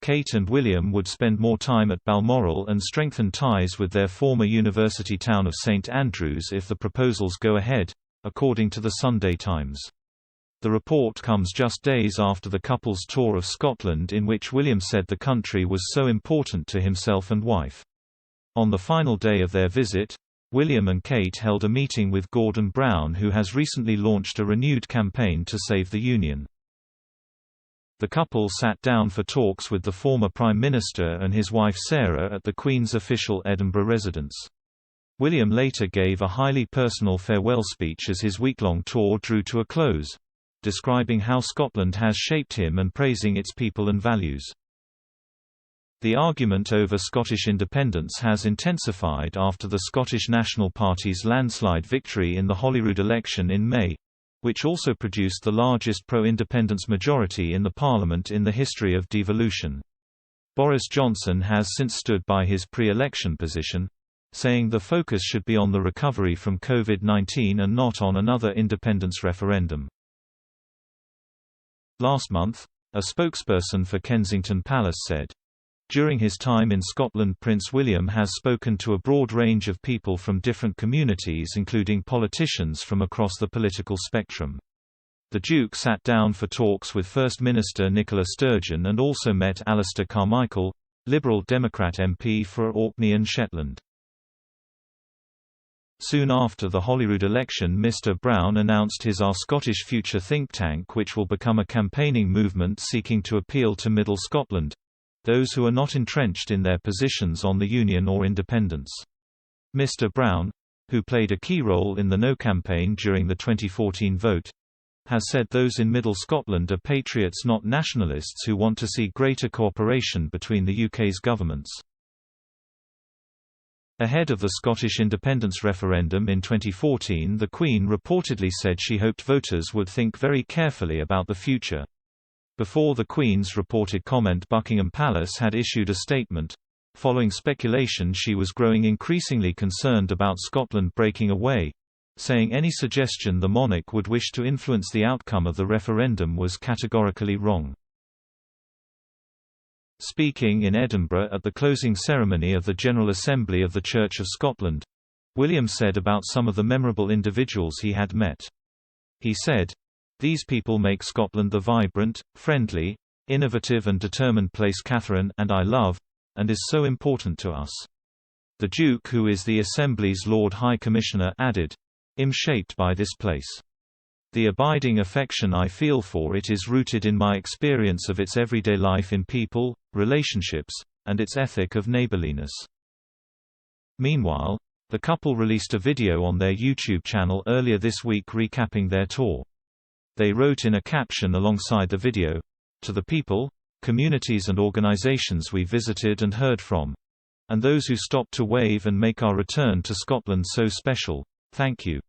Kate and William would spend more time at Balmoral and strengthen ties with their former university town of St Andrews if the proposals go ahead, according to the Sunday Times. The report comes just days after the couple's tour of Scotland, in which William said the country was so important to himself and wife. On the final day of their visit, William and Kate held a meeting with Gordon Brown, who has recently launched a renewed campaign to save the Union. The couple sat down for talks with the former Prime Minister and his wife Sarah at the Queen's official Edinburgh residence. William later gave a highly personal farewell speech as his week-long tour drew to a close, describing how Scotland has shaped him and praising its people and values. The argument over Scottish independence has intensified after the Scottish National Party's landslide victory in the Holyrood election in May, which also produced the largest pro-independence majority in the Parliament in the history of devolution. Boris Johnson has since stood by his pre-election position, saying the focus should be on the recovery from COVID-19 and not on another independence referendum. Last month, a spokesperson for Kensington Palace said, "During his time in Scotland, Prince William has spoken to a broad range of people from different communities, including politicians from across the political spectrum. The Duke sat down for talks with First Minister Nicola Sturgeon and also met Alistair Carmichael, Liberal Democrat MP for Orkney and Shetland." Soon after the Holyrood election, Mr Brown announced his Our Scottish Future think tank, which will become a campaigning movement seeking to appeal to Middle Scotland, those who are not entrenched in their positions on the Union or independence. Mr Brown, who played a key role in the No campaign during the 2014 vote, has said those in Middle Scotland are patriots, not nationalists, who want to see greater cooperation between the UK's governments. Ahead of the Scottish independence referendum in 2014, the Queen reportedly said she hoped voters would think very carefully about the future. Before the Queen's reported comment, Buckingham Palace had issued a statement, following speculation she was growing increasingly concerned about Scotland breaking away, saying any suggestion the monarch would wish to influence the outcome of the referendum was categorically wrong. Speaking in Edinburgh at the closing ceremony of the General Assembly of the Church of Scotland, William said about some of the memorable individuals he had met. He said, "These people make Scotland the vibrant, friendly, innovative and determined place Catherine and I love, and is so important to us." The Duke, who is the Assembly's Lord High Commissioner, added, "I'm shaped by this place. The abiding affection I feel for it is rooted in my experience of its everyday life in people, relationships, and its ethic of neighborliness." Meanwhile, the couple released a video on their YouTube channel earlier this week recapping their tour. They wrote in a caption alongside the video, "To the people, communities and organizations we visited and heard from, and those who stopped to wave and make our return to Scotland so special, thank you."